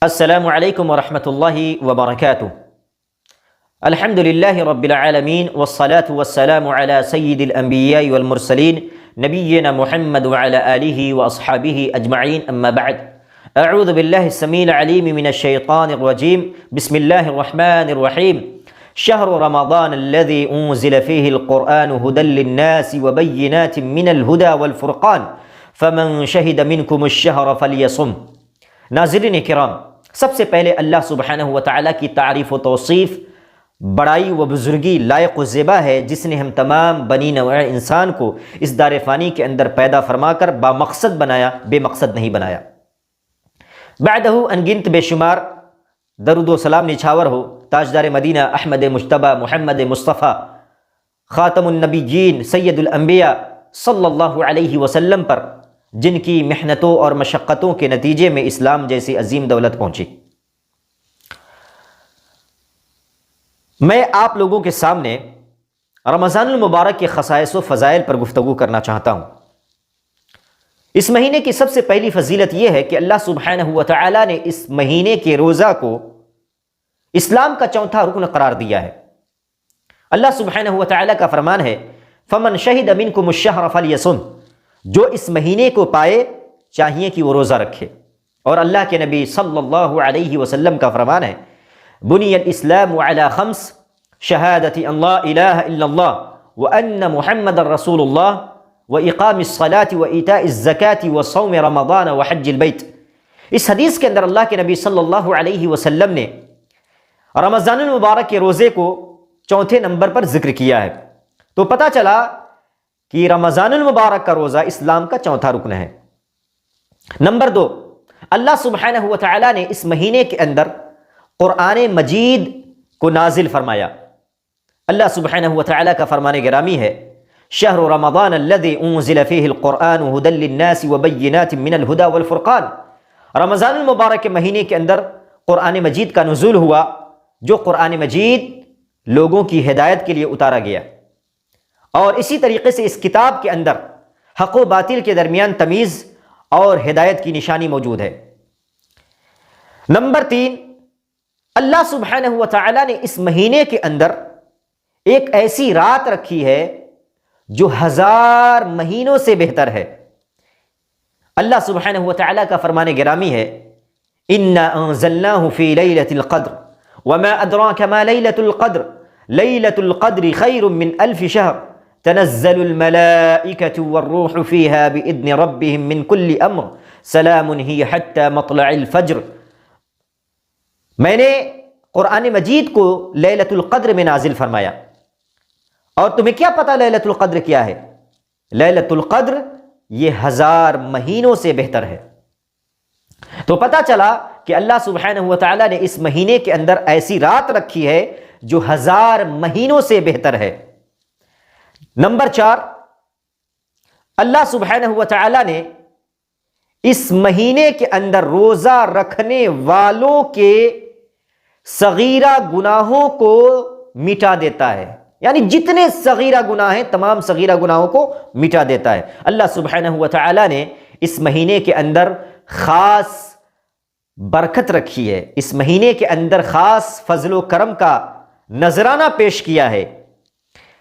السلام علیکم ورحمۃ اللہ وبرکاتہ۔ الحمد للہ رب العالمین والصلاة والسلام علی سید الانبیاء والمرسلین نبینا محمد وعلی آلہ واصحابہ اجمعین، اما بعد۔ اعوذ باللہ السمیع العلیم من الشیطان الرجیم، بسم اللہ الرحمن الرحیم۔ شہر رمضان الذی انزل فیہ القرآن ھدی للناس وبینات من الھدی والفرقان فمن شہد منکم الشہر فلیصم۔ ناظرین کرام، سب سے پہلے اللہ سبحانہ و تعالیٰ کی تعریف و توصیف بڑائی و بزرگی لائق و زیبا ہے، جس نے ہم تمام بنی نوع انسان کو اس دار فانی کے اندر پیدا فرما کر با مقصد بنایا، بے مقصد نہیں بنایا۔ بعدہ انگنت بے شمار درود و سلام نچھاور ہو تاجدار مدینہ احمد مجتبیٰ محمد مصطفیٰ خاتم النبیین سید الانبیاء صلی اللہ علیہ وسلم پر، جن کی محنتوں اور مشقتوں کے نتیجے میں اسلام جیسی عظیم دولت پہنچی۔ میں آپ لوگوں کے سامنے رمضان المبارک کے خصائص و فضائل پر گفتگو کرنا چاہتا ہوں۔ اس مہینے کی سب سے پہلی فضیلت یہ ہے کہ اللہ سبحانہ و تعالیٰ نے اس مہینے کے روزہ کو اسلام کا چوتھا رکن قرار دیا ہے۔ اللہ سبحانہ و تعالیٰ کا فرمان ہے، فمن شہد منکم الشہر فلیصم، جو اس مہینے کو پائے چاہیے کہ وہ روزہ رکھے۔ اور اللہ کے نبی صلی اللہ علیہ وسلم کا فرمان ہے، بنی الاسلام علی خمس، شہادت ان لا الہ الا اللہ وان محمد رسول اللہ واقام الصلاۃ وایتاء الزکاۃ وصوم رمضان وحج البیت۔ اس حدیث کے اندر اللہ کے نبی صلی اللہ علیہ وسلم نے رمضان المبارک کے روزے کو چوتھے نمبر پر ذکر کیا ہے، تو پتہ چلا کہ رمضان المبارک کا روزہ اسلام کا چوتھا رکن ہے۔ نمبر دو، اللہ سبحانہ و تعالیٰ نے اس مہینے کے اندر قرآن مجید کو نازل فرمایا۔ اللہ سبحانہ و تعالیٰ کا فرمان گرامی ہے، شہر رمضان الذی انزل فیہ القرآن ھدی للناس وبینات من الھدی والفرقان۔ رمضان المبارک کے مہینے کے اندر قرآن مجید کا نزول ہوا، جو قرآن مجید لوگوں کی ہدایت کے لیے اتارا گیا، اور اسی طریقے سے اس کتاب کے اندر حق و باطل کے درمیان تمیز اور ہدایت کی نشانی موجود ہے۔ نمبر تین، اللہ سبحانہ و تعالیٰ نے اس مہینے کے اندر ایک ایسی رات رکھی ہے جو 1000 مہینوں سے بہتر ہے۔ اللہ سبحانہ و تعالیٰ کا فرمان گرامی ہے، اِنَّا أَنزَلْنَاهُ فِي لَيْلَةِ الْقَدْرِ وَمَا أَدْرَاكَ مَا لَيْلَةُ الْقَدْرِ لَيْلَةُ الْقَدْرِ خَيْرٌ مِّنْ أَلْفِ شَهْرٍ تنزل الملائكة والروح فيها بإذن ربهم من كل أمر سلام هي حتى مطلع الفجر۔ میں نے قرآن مجید کو لیلۃ القدر میں نازل فرمایا، اور تمہیں کیا پتا لیلۃ القدر کیا ہے؟ لیلۃ القدر یہ 1000 مہینوں سے بہتر ہے۔ تو پتا چلا کہ اللہ سبحانہ و تعالیٰ نے اس مہینے کے اندر ایسی رات رکھی ہے جو 1000 مہینوں سے بہتر ہے۔ نمبر 4، اللہ سبحانہ و تعالیٰ نے اس مہینے کے اندر روزہ رکھنے والوں کے صغیرہ گناہوں کو مٹا دیتا ہے، یعنی جتنے صغیرہ گناہ ہیں تمام صغیرہ گناہوں کو مٹا دیتا ہے۔ اللہ سبحانہ و تعالیٰ نے اس مہینے کے اندر خاص برکت رکھی ہے، اس مہینے کے اندر خاص فضل و کرم کا نذرانہ پیش کیا ہے۔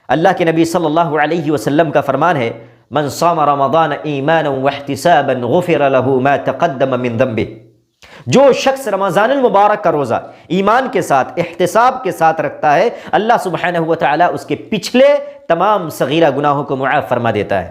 اللہ کے نبی صلی اللہ علیہ وسلم کا فرمان ہے، من صام رمضان ایمانا واحتسابا غفر له ما تقدم من ذنبه۔ جو شخص رمضان المبارک کا روزہ ایمان کے ساتھ احتساب کے ساتھ رکھتا ہے، اللہ سبحانہ و تعالیٰ اس کے پچھلے تمام صغیرہ گناہوں کو معاف فرما دیتا ہے۔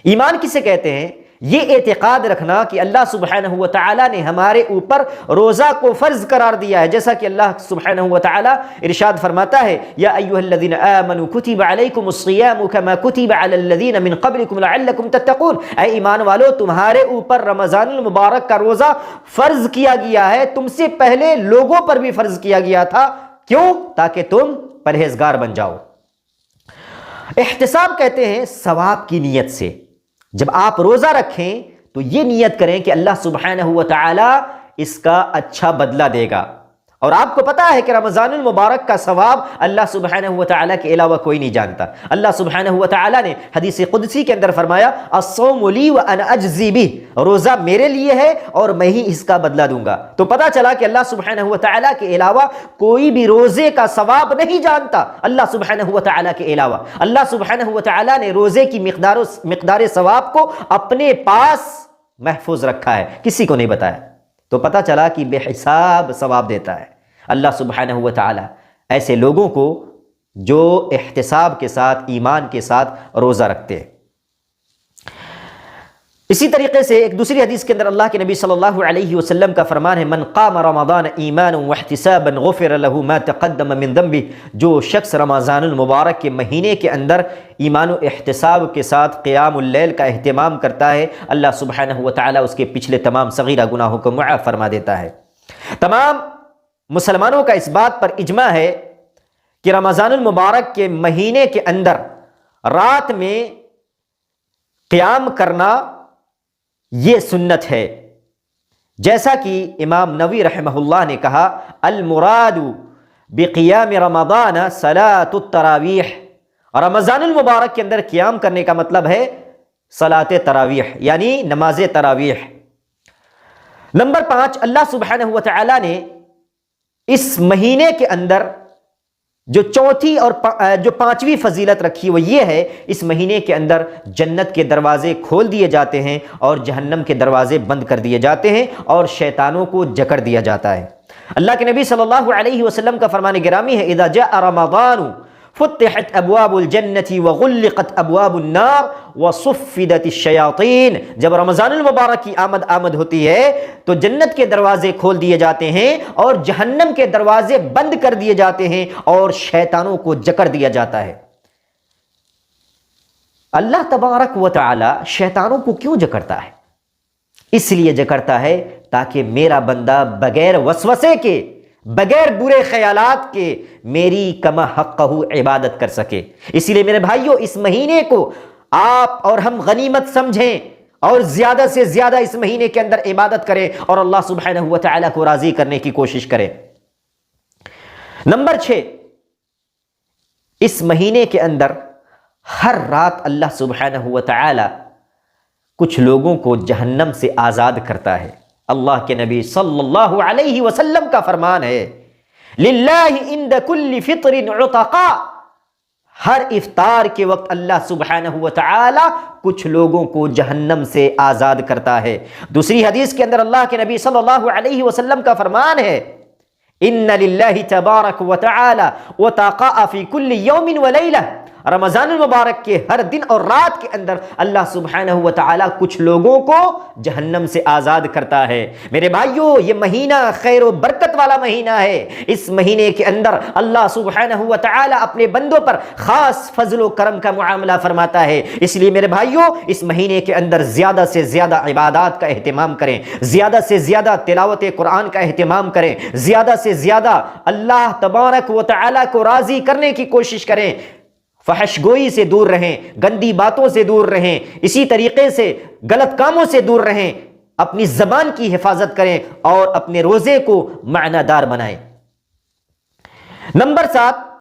ایمان کسے کہتے ہیں؟ یہ اعتقاد رکھنا کہ اللہ سبحانہ و تعالیٰ نے ہمارے اوپر روزہ کو فرض قرار دیا ہے، جیسا کہ اللہ سبحانہ و تعالیٰ ارشاد فرماتا ہے، یا ایھا الذین آمنوا کتب علیکم الصیام کما کتب علی الذین من قبلکم لعلکم تتقون۔ اے ایمان والو، تمہارے اوپر رمضان المبارک کا روزہ فرض کیا گیا ہے، تم سے پہلے لوگوں پر بھی فرض کیا گیا تھا۔ کیوں؟ تاکہ تم پرہیزگار بن جاؤ۔ احتساب کہتے ہیں ثواب کی نیت سے۔ جب آپ روزہ رکھیں تو یہ نیت کریں کہ اللہ سبحانہ و تعالی اس کا اچھا بدلہ دے گا، اور آپ کو پتا ہے کہ رمضان المبارک کا ثواب اللہ سبحانہ و تعالیٰ کے علاوہ کوئی نہیں جانتا۔ اللہ سبحانہ و تعالیٰ نے حدیث قدسی کے اندر فرمایا الصوم لی وانا اجزی بہ، روزہ میرے لیے ہے اور میں ہی اس کا بدلہ دوں گا۔ تو پتا چلا کہ اللہ سبحانہ و تعالیٰ کے علاوہ کوئی بھی روزے کا ثواب نہیں جانتا، اللہ سبحانہ و تعالیٰ کے علاوہ۔ اللہ سبحانہ و تعالیٰ نے روزے کی مقدار ثواب کو اپنے پاس محفوظ رکھا ہے، کسی کو نہیں بتایا۔ تو پتہ چلا کہ بے حساب ثواب دیتا ہے اللہ سبحانہ و تعالی ایسے لوگوں کو جو احتساب کے ساتھ، ایمان کے ساتھ روزہ رکھتے ہیں۔ اسی طریقے سے ایک دوسری حدیث کے اندر اللہ کے نبی صلی اللہ علیہ وسلم کا فرمان ہے من قام رمضان ایمانا واحتسابا غفر له ما تقدم من ذنبه، جو شخص رمضان المبارک کے مہینے کے اندر ایمان و احتساب کے ساتھ قیام اللیل کا اہتمام کرتا ہے، اللہ سبحانہ و تعالی اس کے پچھلے تمام صغیرہ گناہوں کو معاف فرما دیتا ہے۔ تمام مسلمانوں کا اس بات پر اجماع ہے کہ رمضان المبارک کے مہینے کے اندر رات میں قیام کرنا یہ سنت ہے، جیسا کہ امام نووی رحمہ اللہ نے کہا المراد بقیام رمضان صلاۃ التراویح، رمضان المبارک کے اندر قیام کرنے کا مطلب ہے صلاۃ تراویح یعنی نماز تراویح۔ نمبر 5، اللہ سبحانہ و تعالی نے اس مہینے کے اندر جو چوتھی اور جو پانچویں فضیلت رکھی وہ یہ ہے، اس مہینے کے اندر جنت کے دروازے کھول دیے جاتے ہیں اور جہنم کے دروازے بند کر دیے جاتے ہیں اور شیطانوں کو جکڑ دیا جاتا ہے۔ اللہ کے نبی صلی اللہ علیہ وسلم کا فرمان گرامی ہے اذا جاء رمضان فتحت ابواب الجنت وغلقت ابواب النار وصفدت الشیاطین، جب رمضان المبارک کی آمد ہوتی ہے تو جنت کے دروازے کھول دیے جاتے ہیں اور جہنم کے دروازے بند کر دیے جاتے ہیں اور شیطانوں کو جکڑ دیا جاتا ہے۔ اللہ تبارک و تعالی شیطانوں کو کیوں جکڑتا ہے؟ اس لیے جکڑتا ہے تاکہ میرا بندہ بغیر وسوسے کے، بغیر برے خیالات کے میری کما حقہ عبادت کر سکے۔ اسی لیے میرے بھائیوں اس مہینے کو آپ اور ہم غنیمت سمجھیں اور زیادہ سے زیادہ اس مہینے کے اندر عبادت کریں اور اللہ سبحانہ و تعالیٰ کو راضی کرنے کی کوشش کریں۔ نمبر 6، اس مہینے کے اندر ہر رات اللہ سبحانہ و تعالیٰ کچھ لوگوں کو جہنم سے آزاد کرتا ہے۔ اللہ کے نبی صلی اللہ علیہ وسلم کا فرمان ہے للہ عند کل فطر عتقاء، ہر افطار کے وقت اللہ سبحانہ و تعالی کچھ لوگوں کو جہنم سے آزاد کرتا ہے۔ دوسری حدیث کے اندر اللہ کے نبی صلی اللہ علیہ وسلم کا فرمان ہے ان للہ تبارک و تعالی عتقاء فی کل یوم و لیلہ، رمضان المبارک کے ہر دن اور رات کے اندر اللہ سبحانہ و تعالی کچھ لوگوں کو جہنم سے آزاد کرتا ہے۔ میرے بھائیوں یہ مہینہ خیر و برکت والا مہینہ ہے، اس مہینے کے اندر اللہ سبحانہ و تعالی اپنے بندوں پر خاص فضل و کرم کا معاملہ فرماتا ہے۔ اس لیے میرے بھائیوں اس مہینے کے اندر زیادہ سے زیادہ عبادات کا اہتمام کریں، زیادہ سے زیادہ تلاوت قرآن کا اہتمام کریں، زیادہ سے زیادہ اللہ تبارک و تعالی کو راضی کرنے کی کوشش کریں، فحش گوئی سے دور رہیں، گندی باتوں سے دور رہیں، اسی طریقے سے غلط کاموں سے دور رہیں، اپنی زبان کی حفاظت کریں اور اپنے روزے کو معنی دار بنائیں۔ نمبر 7،